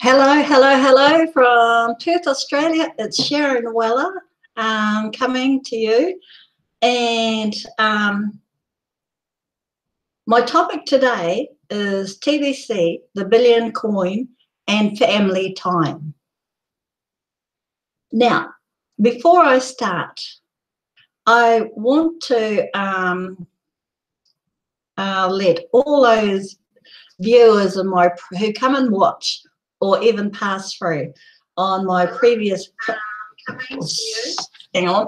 Hello, hello, hello from Perth, Australia. It's Sharon Weller coming to you. And my topic today is TBC, the billion coin, and family time. Now, before I start, I want to let all those viewers of who come and watch or even pass through on my previous hang on.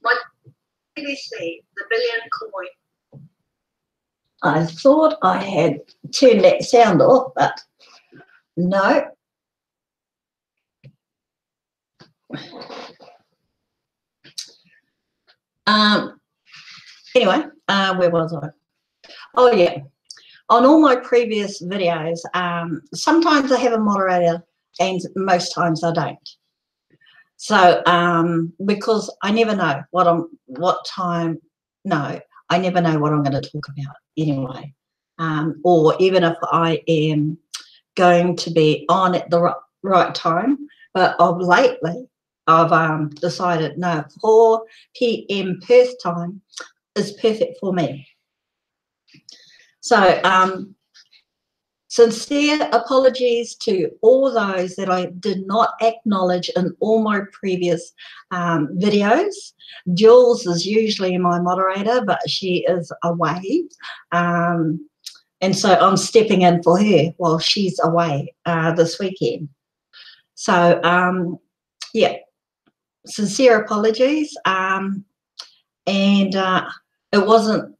My TBC, the billion coin. I thought I had turned that sound off, but no. Anyway, where was I? Oh yeah. On all my previous videos, sometimes I have a moderator and most times I don't. So because I never know I never know what I'm going to talk about anyway. Or even if I am going to be on at the right time. But of lately, I've decided no, 4 p.m. Perth time is perfect for me. So sincere apologies to all those that I did not acknowledge in all my previous videos. Jules is usually my moderator, but she is away. And so I'm stepping in for her while she's away this weekend. So, yeah, sincere apologies. And it wasn't,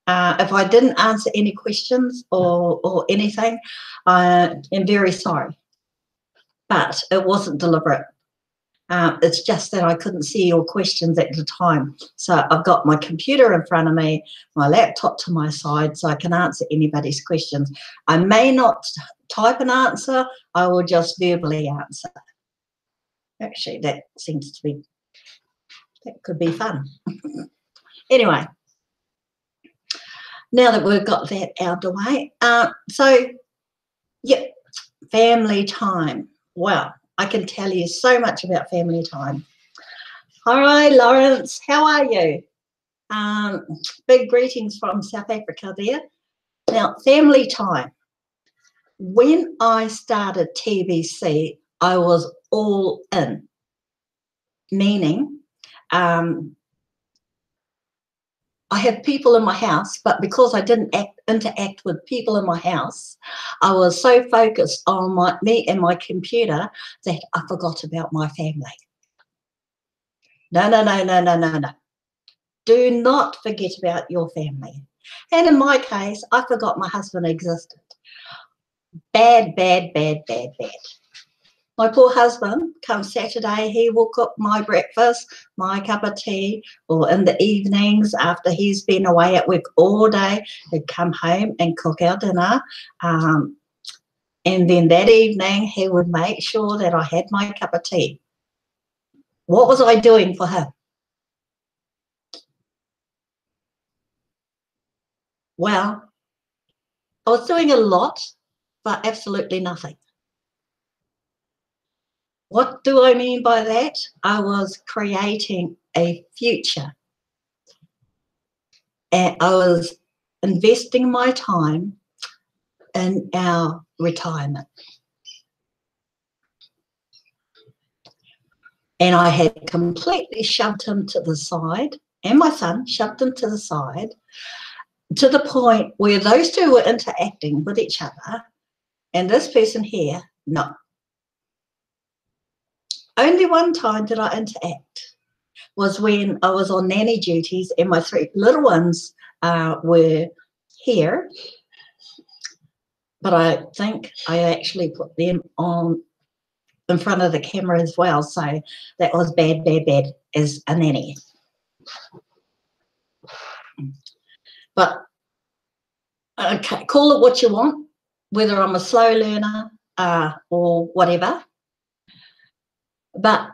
if I didn't answer any questions or anything, I am very sorry. But it wasn't deliberate. It's just that I couldn't see your questions at the time. So I've got my computer in front of me, my laptop to my side, so I can answer anybody's questions. I may not type an answer, I will just verbally answer. Actually, that could be fun. Anyway, now that we've got that out of the way, so, yeah, family time. Well, I can tell you so much about family time. Hi, Lawrence, how are you? Big greetings from South Africa there. Now, family time. When I started TBC, I was all in, meaning I had people in my house, but because I didn't interact with people in my house, I was so focused on me and my computer that I forgot about my family. No, no, no, no, no, no, no. Do not forget about your family. And in my case, I forgot my husband existed. Bad, bad, bad, bad, bad. My poor husband, come Saturday, he will cook my breakfast, my cup of tea, or in the evenings after he's been away at work all day, he'd come home and cook our dinner. And then that evening, he would make sure that I had my cup of tea. What was I doing for him? Well, I was doing a lot, but absolutely nothing. What do I mean by that? I was creating a future. And I was investing my time in our retirement. And I had completely shoved him to the side, and my son shoved him to the side, to the point where those two were interacting with each other, and this person here, no. Only one time did I interact was when I was on nanny duties and my 3 little ones were here, but I think I actually put them on in front of the camera as well, so that was bad, bad, bad as a nanny. But okay, call it what you want, whether I'm a slow learner or whatever. But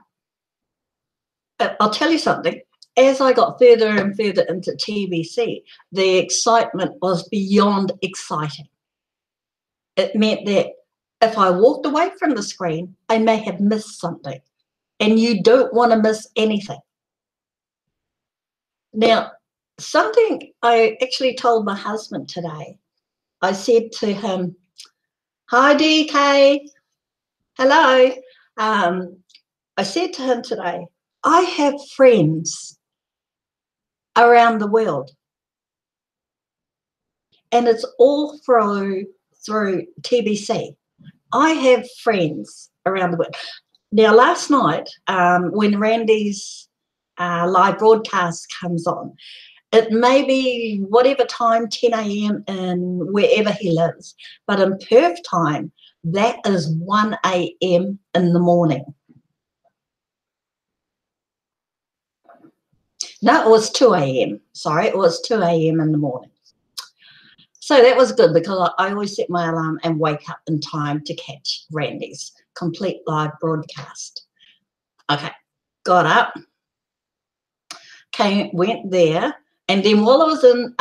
I'll tell you something, as I got further and further into TBC, the excitement was beyond exciting. It meant that if I walked away from the screen, I may have missed something. And you don't want to miss anything. Now, something I actually told my husband today, I said to him, "Hi, DK. Hello." I said to him today, I have friends around the world, and it's all through TBC. I have friends around the world. Now, last night, when Randy's live broadcast comes on, it may be whatever time, 10 a.m. in wherever he lives, but in Perth time, that is 1 a.m. in the morning. No, it was 2 a.m. Sorry, it was 2 a.m. in the morning. So that was good because I always set my alarm and wake up in time to catch Randy's complete live broadcast. Okay, got up, went there, and then while I was in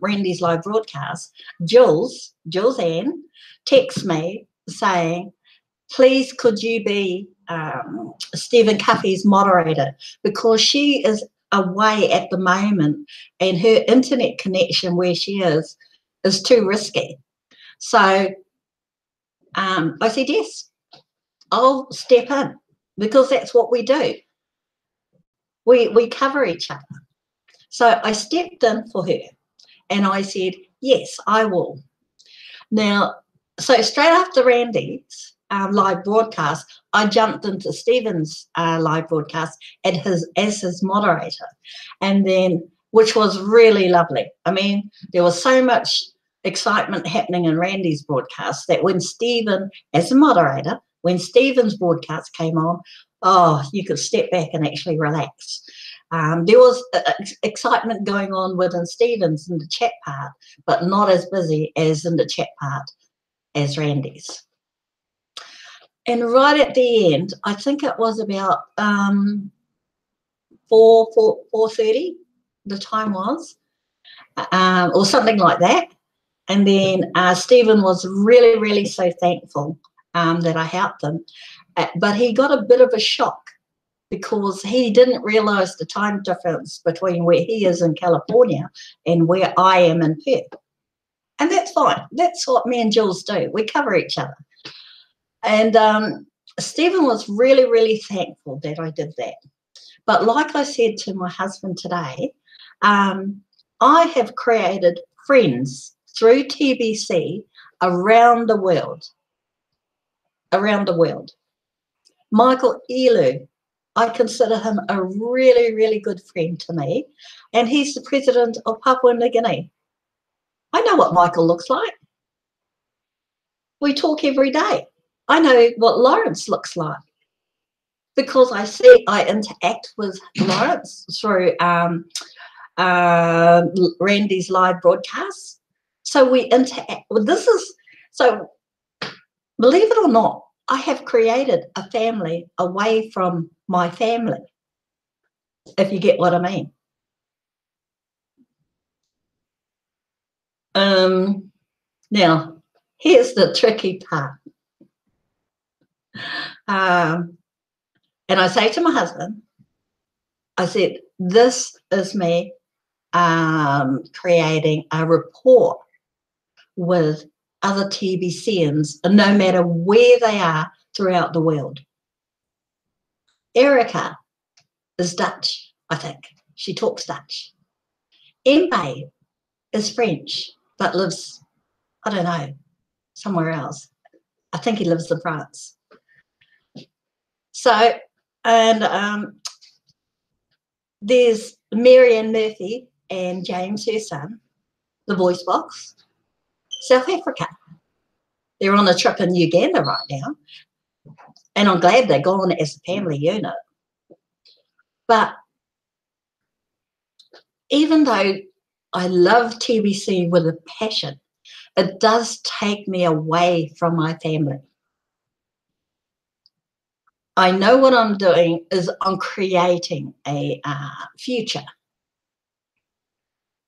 Randy's live broadcast, Jules Ann texts me saying, "Please could you be Stephen Cuffy's moderator, because she is away at the moment and her internet connection where she is too risky." So I said, yes, I'll step in, because that's what we do. We cover each other. So I stepped in for her and I said, yes, I will. Now, so straight after Randy's live broadcast, I jumped into Stephen's live broadcast as his moderator, and then, which was really lovely. I mean, there was so much excitement happening in Randy's broadcast that when Stephen, as a moderator, when Stephen's broadcast came on, oh, you could step back and actually relax. There was excitement going on within Stephen's in the chat part, but not as busy as in the chat part as Randy's. And right at the end, I think it was about 4:30, the time was, or something like that. And then Stephen was really, really so thankful that I helped him. But he got a bit of a shock because he didn't realise the time difference between where he is in California and where I am in Perth. And that's fine. That's what me and Jules do. We cover each other. And Stephen was really, really thankful that I did that. But like I said to my husband today, I have created friends through TBC around the world. Around the world. Michael Elu, I consider him a really, really good friend to me, and he's the president of Papua New Guinea. I know what Michael looks like. We talk every day. I know what Lawrence looks like because I interact with Lawrence through Randy's live broadcasts. So we interact. Well, so believe it or not, I have created a family away from my family, if you get what I mean. Now, here's the tricky part. And I say to my husband, I said, this is me creating a rapport with other TBCians, no matter where they are throughout the world. Erica is Dutch, I think. She talks Dutch. Mbaye is French, but lives, I don't know, somewhere else. I think he lives in France. So, and there's Marianne Murphy and James, her son, the voice box, South Africa. They're on a trip in Uganda right now. And I'm glad they're gone as a family unit. But even though I love TBC with a passion, it does take me away from my family. I know what I'm doing is I'm creating a future.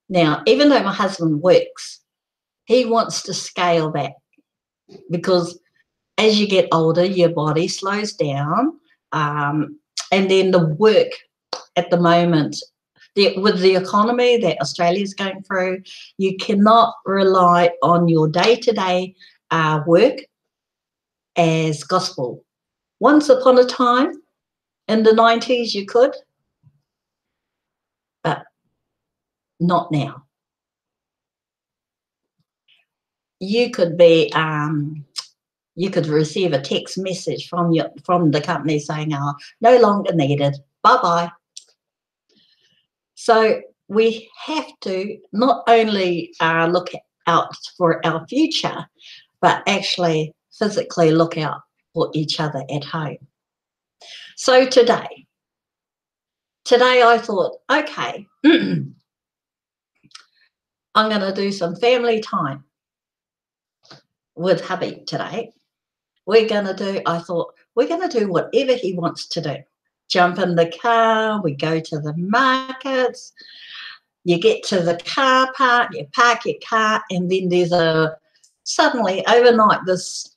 Now, even though my husband works, he wants to scale back. because as you get older, your body slows down, and then the work at the moment, with the economy that Australia's going through, you cannot rely on your day-to-day work as gospel. Once upon a time, in the 90s, you could, but not now. You could be, you could receive a text message from the company saying, "Oh, no longer needed. Bye-bye." So we have to not only look out for our future, but actually physically look out for each other at home. So today I thought, okay, I'm going to do some family time with hubby today. I thought, we're going to do whatever he wants to do. Jump in the car, we go to the markets, you get to the car park, you park your car, and then there's suddenly overnight this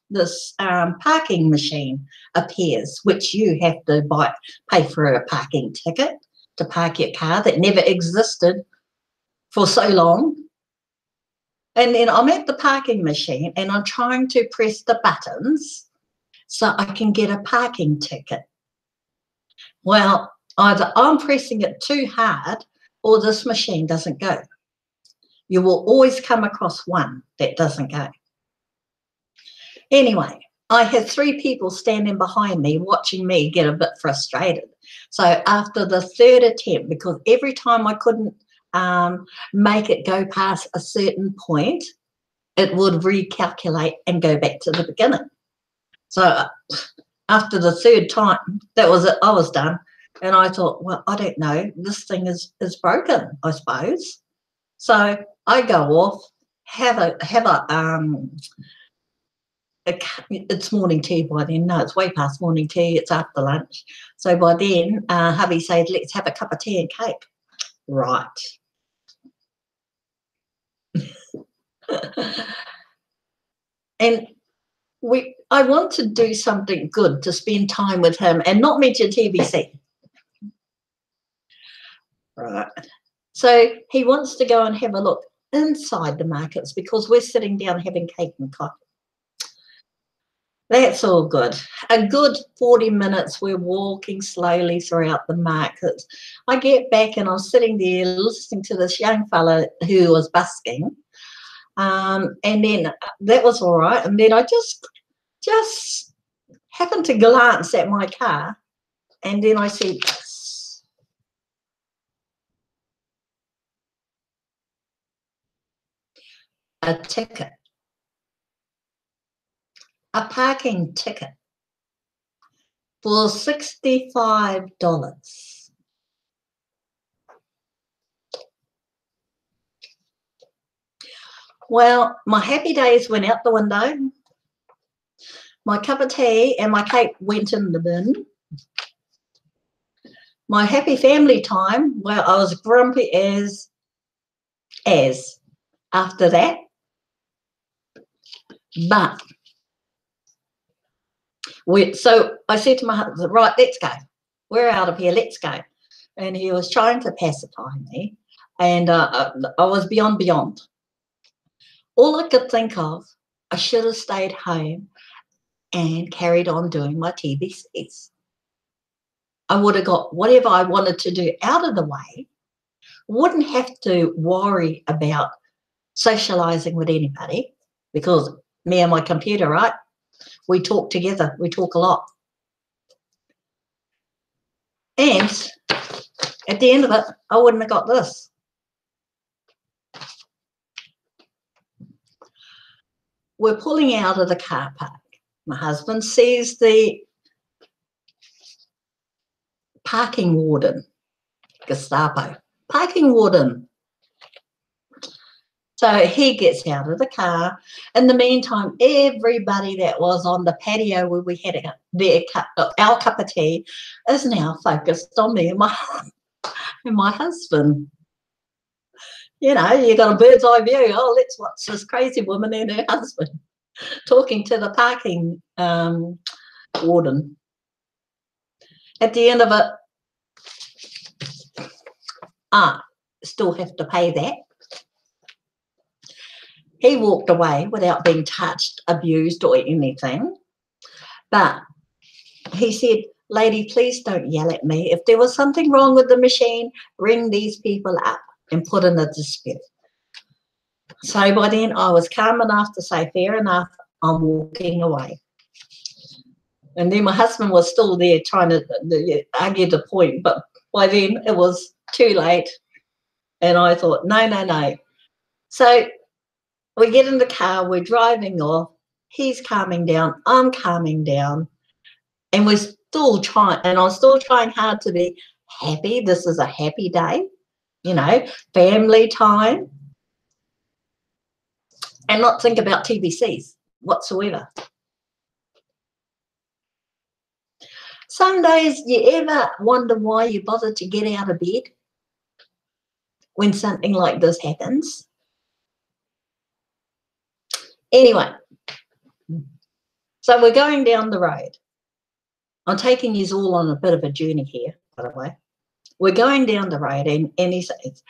parking machine appears, which you have to pay for a parking ticket to park your car, that never existed for so long. And then I'm at the parking machine and I'm trying to press the buttons so I can get a parking ticket. Well, either I'm pressing it too hard or this machine doesn't go. You will always come across one that doesn't go. Anyway, I had 3 people standing behind me watching me get a bit frustrated. So after the 3rd attempt, because every time I couldn't make it go past a certain point, it would recalculate and go back to the beginning. So after the 3rd time, that was it, I was done. And I thought, well, I don't know, this thing is broken, I suppose. So I go off, it's morning tea by then. No, it's way past morning tea. It's after lunch. So by then, hubby said, let's have a cup of tea and cake. Right. And I want to do something good to spend time with him and not mention TBC. Right. So he wants to go and have a look inside the markets because we're sitting down having cake and coffee. That's all good. A good 40 minutes, we're walking slowly throughout the markets. I get back and I'm sitting there listening to this young fella who was busking. And then that was all right. And then I just happened to glance at my car, and then I said, a ticket. A parking ticket for $65. Well, my happy days went out the window. My cup of tea and my cake went in the bin. My happy family time, well, I was grumpy as after that. But so I said to my husband, right, let's go. We're out of here, let's go. And he was trying to pacify me, and I was beyond. All I could think of, I should have stayed home and carried on doing my TBCs. I would have got whatever I wanted to do out of the way, wouldn't have to worry about socializing with anybody, because me and my computer, right? We talk together, we talk a lot. And at the end of it, I wouldn't have got this. We're pulling out of the car park. My husband sees the parking warden, Gestapo, parking warden. So he gets out of the car. In the meantime, everybody that was on the patio where we had our cup of tea is now focused on me and my husband. You know, you got a bird's eye view. Oh, let's watch this crazy woman and her husband. talking to the parking warden. At the end of it, still have to pay that. He walked away without being touched, abused or anything. But he said, lady, please don't yell at me. If there was something wrong with the machine, ring these people up and put in a dispute. So by then I was calm enough to say, fair enough, I'm walking away. And then my husband was still there trying to argue the point, but by then it was too late. And I thought, no, no, no. So we get in the car, we're driving off, he's calming down, I'm calming down, and we're still trying, and I'm still trying hard to be happy. This is a happy day, you know, family time, and not think about TBCs whatsoever. Some days, you ever wonder why you bother to get out of bed when something like this happens? Anyway, so we're going down the road. I'm taking you all on a bit of a journey here, by the way. We're going down the road and he says,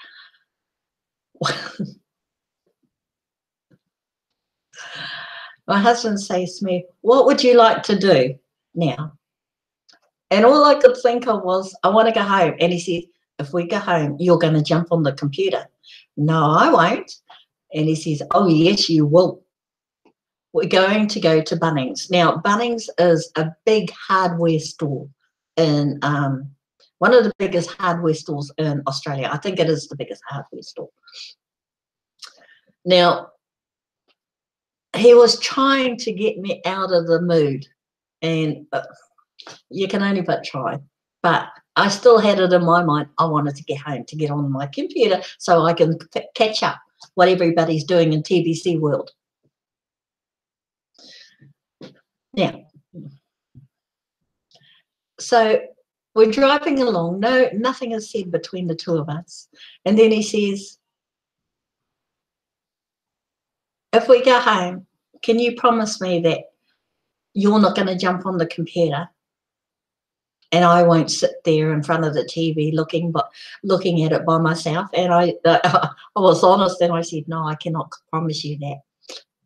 my husband says to me, what would you like to do now? And all I could think of was, I want to go home. And he said, if we go home, you're going to jump on the computer. No, I won't. And he says, oh, yes, you will. We're going to go to Bunnings. Now, Bunnings is a big hardware store in one of the biggest hardware stores in Australia. I think it is the biggest hardware store. Now, he was trying to get me out of the mood, and you can only but try. But I still had it in my mind, I wanted to get home, to get on my computer so I can catch up what everybody's doing in TBC world. Now, so we're driving along. No, nothing is said between the two of us. And then he says, if we go home, can you promise me that you're not going to jump on the computer and I won't sit there in front of the TV looking at it by myself? And I was honest and I said, no, I cannot promise you that.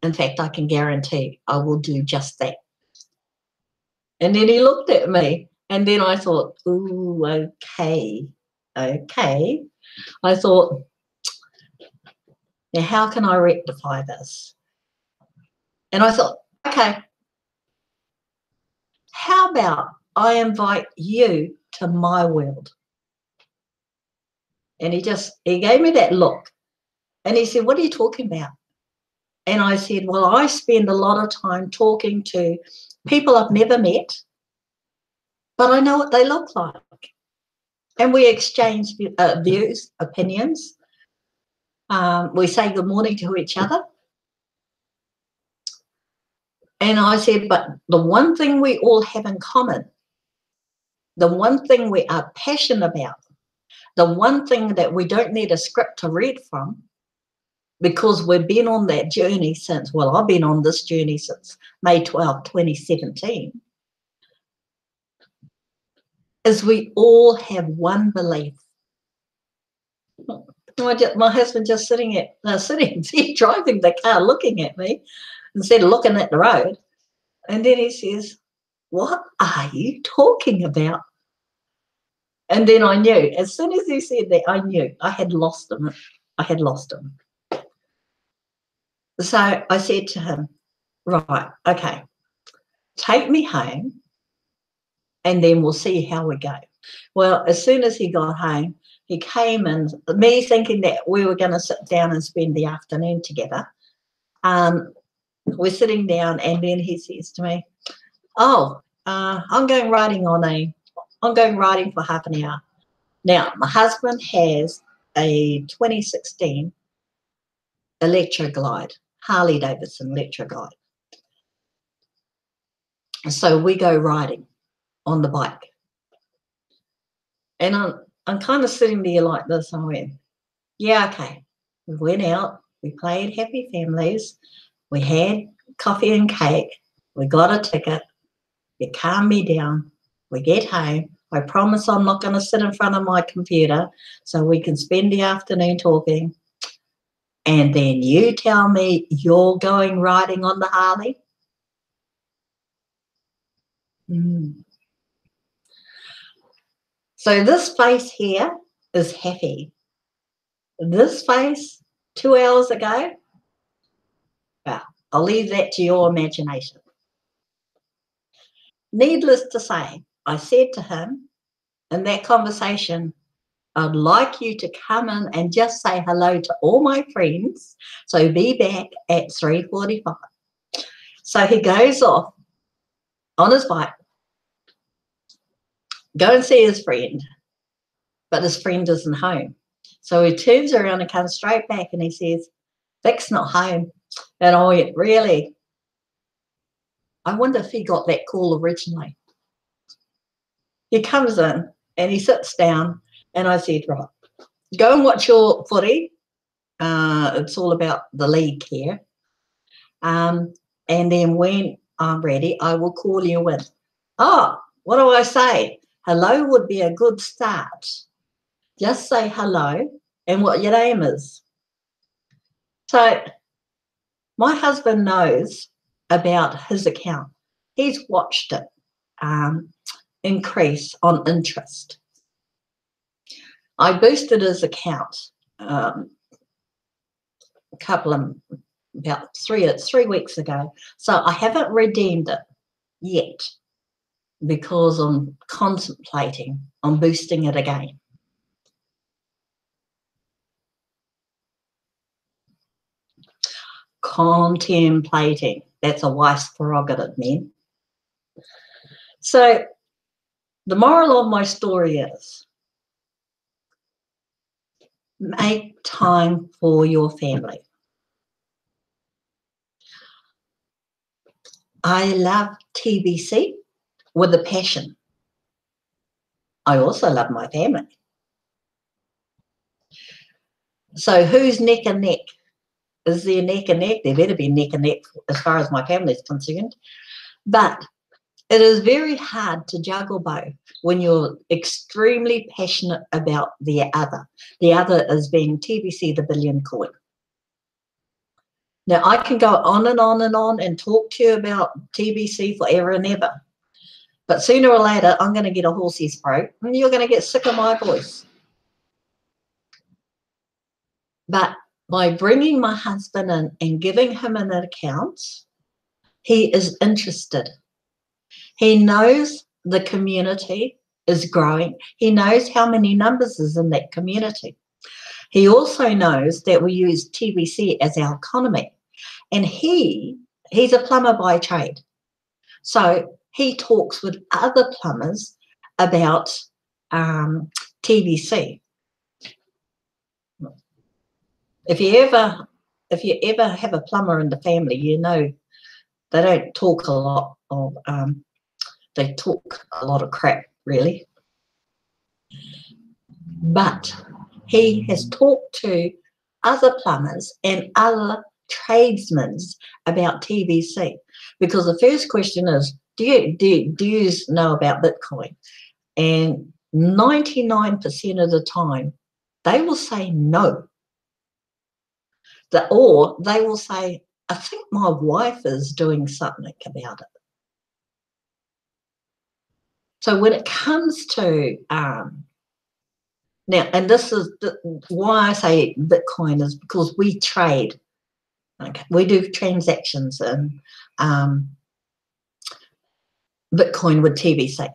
In fact, I can guarantee I will do just that. And then he looked at me, and then I thought, ooh, okay. I thought, now how can I rectify this? And I thought, okay, how about I invite you to my world? And he gave me that look, and he said, what are you talking about? And I said, well, I spend a lot of time talking to people I've never met, but I know what they look like. And we exchange views, opinions. We say good morning to each other. And I said, but the one thing we all have in common, the one thing we are passionate about, the one thing that we don't need a script to read from, because we've been on that journey since, well, I've been on this journey since May 12, 2017, is we all have one belief. My husband just sitting there driving the car looking at me instead of looking at the road. And then he says, what are you talking about? And then I knew, as soon as he said that, I knew I had lost him. I had lost him. So I said to him, right, okay, take me home and then we'll see how we go. Well, as soon as he got home, he came and me thinking that we were going to sit down and spend the afternoon together. We're sitting down and then he says to me, oh, I'm going riding for half an hour. Now, my husband has a 2016 Electra Glide, Harley Davidson Electra Glide. So we go riding on the bike. And I'm kind of sitting there like this. I went, yeah, okay. We went out. We played Happy Families. We had coffee and cake. We got a ticket. You calm me down. We get home. I promise I'm not going to sit in front of my computer so we can spend the afternoon talking. And then you tell me you're going riding on the Harley? So this face here is happy. This face 2 hours ago, well, I'll leave that to your imagination. Needless to say, I said to him in that conversation, I'd like you to come in and just say hello to all my friends. So be back at 3:45. So he goes off on his bike, go and see his friend, but his friend isn't home. So he turns around and comes straight back and he says, Vic's not home. And I went, really? I wonder if he got that call originally. He comes in and he sits down and I said, right, go and watch your footy. It's all about the league here. And then when I'm ready, I will call you in. Oh, what do I say? Hello would be a good start. Just say hello and what your name is. So my husband knows about his account. He's watched it increase on interest. I boosted his account about three weeks ago. So I haven't redeemed it yet because I'm contemplating on boosting it again. Contemplating. That's a wife's prerogative, men. So the moral of my story is make time for your family. I love TBC with a passion. I also love my family. So who's neck and neck? Is there neck and neck? There better be neck and neck as far as my family is concerned. But it is very hard to juggle both when you're extremely passionate about the other. The other is being TBC, the billion coin. Now, I can go on and on and on and talk to you about TBC forever and ever. But sooner or later, I'm going to get a horsey's throat and you're going to get sick of my voice. But by bringing my husband in and giving him an account, he is interested. He knows the community is growing. He knows how many numbers is in that community. He also knows that we use TBC as our economy. And he's a plumber by trade. So he talks with other plumbers about TBC. If you ever have a plumber in the family, you know they don't talk a lot of they talk a lot of crap, really. But he has talked to other plumbers and other tradesmen about TBC, because the first question is, do you know about Bitcoin? And 99% of the time, they will say no. Or they will say, I think my wife is doing something about it. So when it comes to now, and this is why I say Bitcoin is because we trade. Okay, we do transactions in Bitcoin with TBC.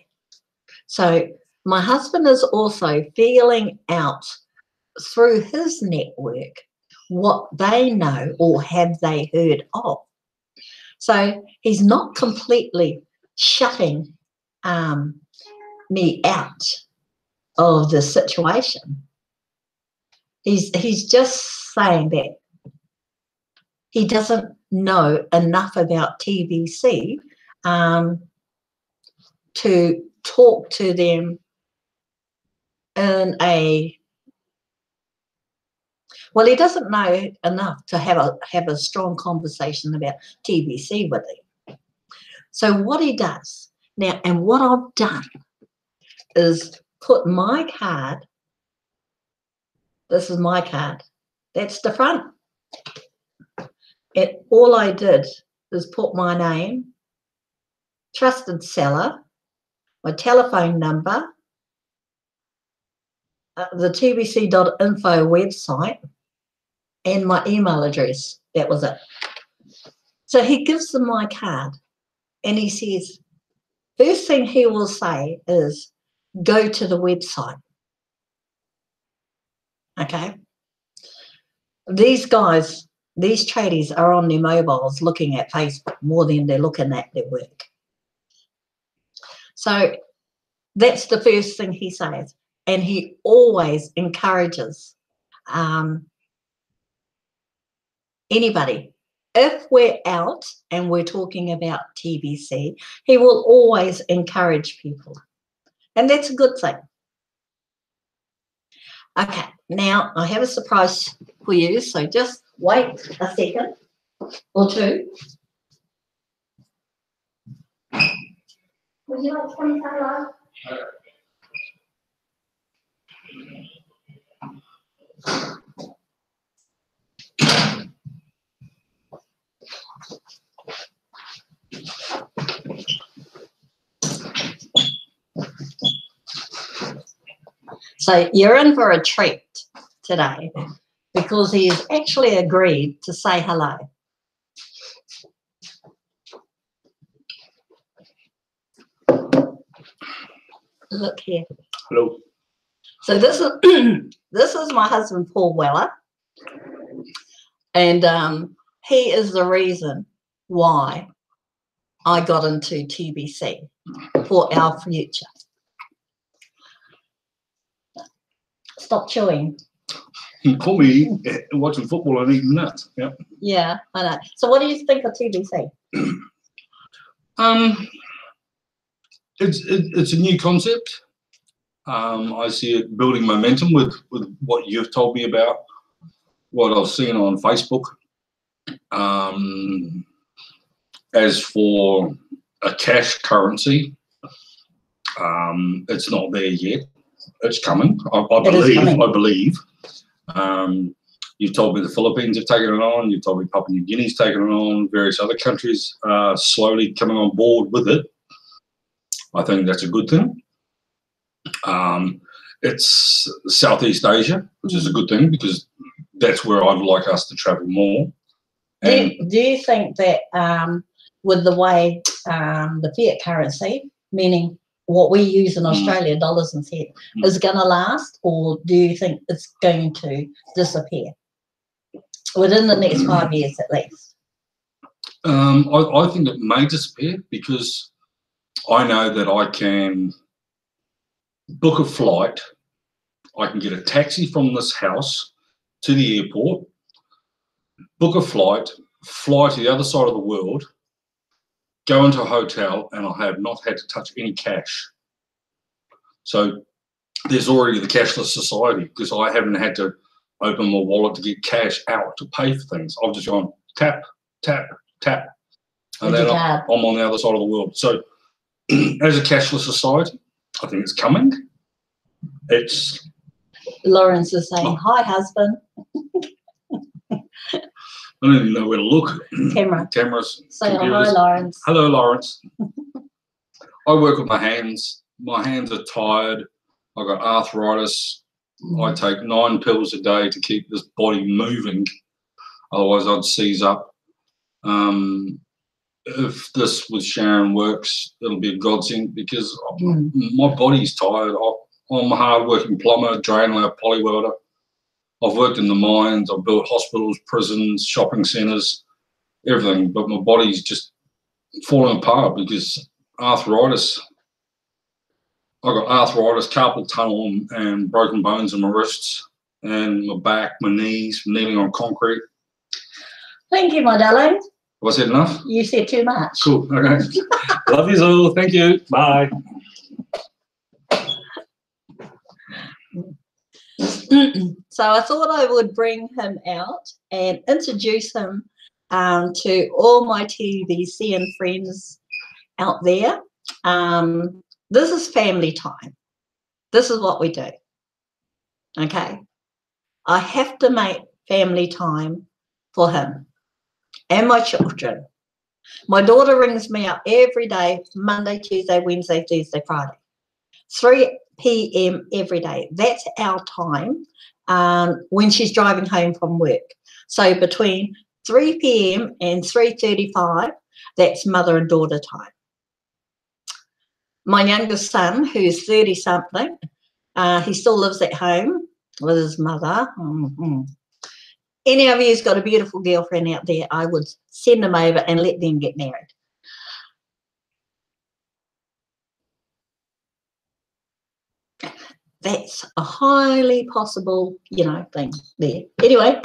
So my husband is also feeling out through his network what they know or have they heard of. So he's not completely shutting me out of the situation. He's just saying that he doesn't know enough about TBC to talk to them in a Well, he doesn't know enough to have a strong conversation about TBC with him. So what he does now, and what I've done, is put my card. This is my card. That's the front. All I did is put my name, trusted seller, my telephone number, the tbc.info website, and my email address. That was it. So he gives them my card, and he says, first thing he will say is, go to the website. Okay? These guys, these tradies are on their mobiles looking at Facebook more than they're looking at their work. So that's the first thing he says. And he always encourages anybody. If we're out and we're talking about TBC, he will always encourage people. And that's a good thing. Okay, now I have a surprise for you, so just wait a second or two. Would you like to come and say hello? So you're in for a treat today because he has actually agreed to say hello. Look here. Hello. So this is this is my husband, Paul Weller, and he is the reason why I got into TBC for our future. Stop chewing. You caught me watching football and eating nuts. Yeah. Yeah, I know. So what do you think of TBC? It's a new concept. I see it building momentum with what you've told me about, what I've seen on Facebook. As for a cash currency, it's not there yet. It's coming. I believe. You've told me the Philippines have taken it on. You've told me Papua New Guinea's taken it on. Various other countries are slowly coming on board with it. I think that's a good thing. It's Southeast Asia, which is a good thing because that's where I'd like us to travel more. Do you think that with the way the fiat currency, meaning what we use in Australia, dollars and cents, is going to last, or do you think it's going to disappear within the next 5 years at least? I think it may disappear because I know that I can book a flight, I can get a taxi from this house to the airport, book a flight, fly to the other side of the world, go into a hotel, and I have not had to touch any cash. So there's already the cashless society because I haven't had to open my wallet to get cash out to pay for things. I've just gone tap, tap, tap, and then I'm on the other side of the world. So as a cashless society, I think it's coming. It's Lawrence is saying, hi, husband. I don't even know where to look. Cameras. Say computers. Hi, Lawrence. Hello, Lawrence. I work with my hands. My hands are tired. I've got arthritis. I take 9 pills a day to keep this body moving. Otherwise, I'd seize up. If this with Sharon works, it'll be a godsend because my body's tired. I'm a hard-working plumber, drainer, poly welder. I've worked in the mines. I've built hospitals, prisons, shopping centres, everything. But my body's just falling apart because arthritis. I've got arthritis, carpal tunnel, and broken bones in my wrists and my back, my knees, kneeling on concrete. Thank you, my darling. Have I said enough? You said too much. Cool. Okay. Love you all. Thank you. Bye. So I thought I would bring him out and introduce him to all my TBC and friends out there. This is family time. This is what we do. Okay. I have to make family time for him and my children. My daughter rings me up every day, Monday, Tuesday, Wednesday, Thursday, Friday. 3 p.m. every day. That's our time when she's driving home from work. So between 3 p.m. and 3:35, that's mother and daughter time. My youngest son, who's 30-something, he still lives at home with his mother. Any of you's got a beautiful girlfriend out there, I would send them over and let them get married. That's a highly possible, thing there. Anyway,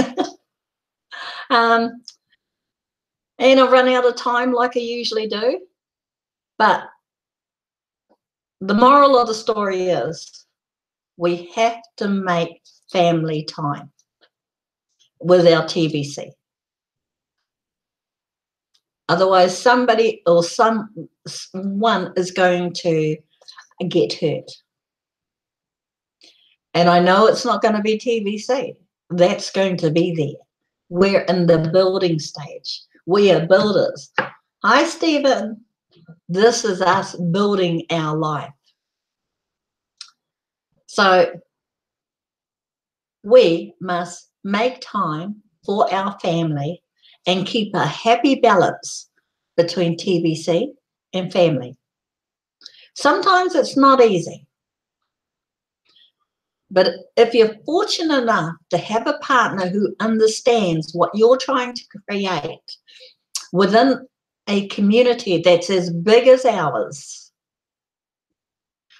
and I've run out of time like I usually do. But the moral of the story is we have to make family time with our TBC. Otherwise, somebody or someone is going to get hurt. And I know it's not going to be TBC. That's going to be there. We're in the building stage. We are builders. Hi, Stephen. This is us building our life. So we must make time for our family and keep a happy balance between TBC and family. Sometimes it's not easy. But if you're fortunate enough to have a partner who understands what you're trying to create within a community that's as big as ours,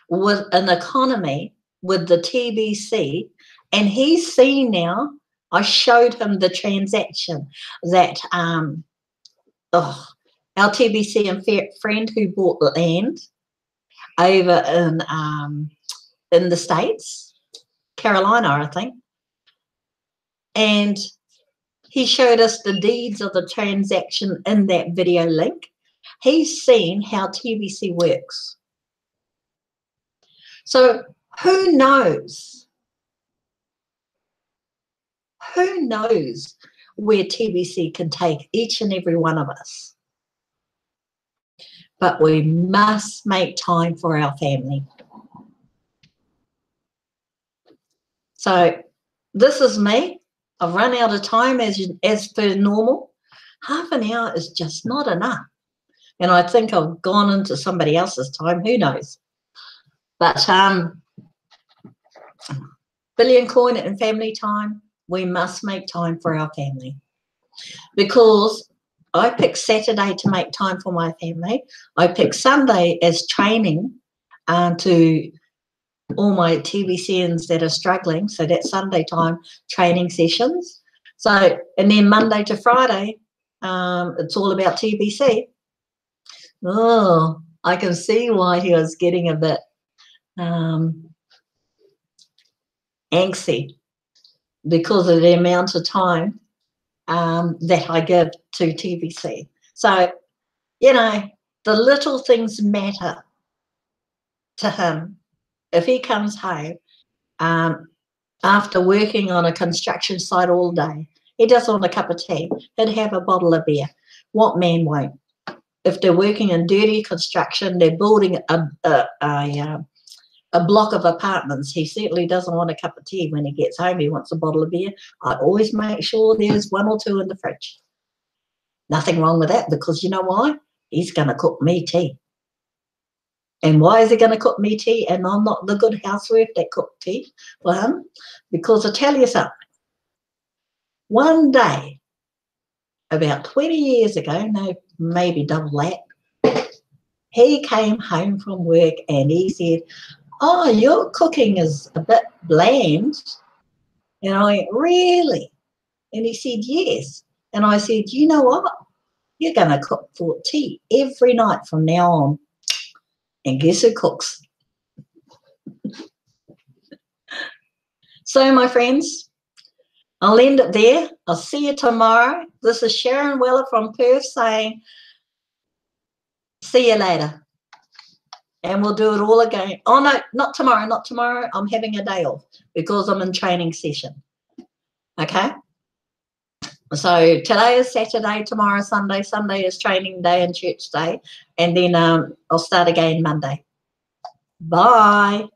with an economy, with the TBC, and he's seen now, I showed him the transaction that our TBC and friend who bought the land over in the States, Carolina, I think, and he showed us the deeds of the transaction in that video link. He's seen how TBC works. So who knows? Who knows where TBC can take each and every one of us? But we must make time for our family. So this is me. I've run out of time as per normal. Half an hour is just not enough. And I think I've gone into somebody else's time. Who knows? But Billion Coin and family time, we must make time for our family. Because I picked Saturday to make time for my family. I picked Sunday as training to all my TBCNs that are struggling. So that's Sunday time training sessions. So, and then Monday to Friday, it's all about TBC. Oh, I can see why he was getting a bit angsty because of the amount of time that I give to TBC. So, the little things matter to him. If he comes home after working on a construction site all day, he doesn't want a cup of tea, he'd have a bottle of beer. What man won't? If they're working in dirty construction, they're building a block of apartments, he certainly doesn't want a cup of tea when he gets home. He wants a bottle of beer. I always make sure there's 1 or 2 in the fridge. Nothing wrong with that, because you know why? He's going to cook me tea. And why is he going to cook me tea and I'm not the good housewife that cooked tea for him? Because I tell you something. One day, about 20 years ago, no, maybe double that, he came home from work and he said, "Oh, your cooking is a bit bland." And I went, "Really?" And he said, "Yes." And I said, "You know what? You're going to cook for tea every night from now on." And guess who cooks? So, my friends, I'll end it there. I'll see you tomorrow. This is Sharon Weller from Perth saying, see you later. And we'll do it all again. Oh, no, not tomorrow, not tomorrow. I'm having a day off because I'm in training session. Okay? So today is Saturday, tomorrow Sunday. Sunday is training day and church day. And then I'll start again Monday. Bye.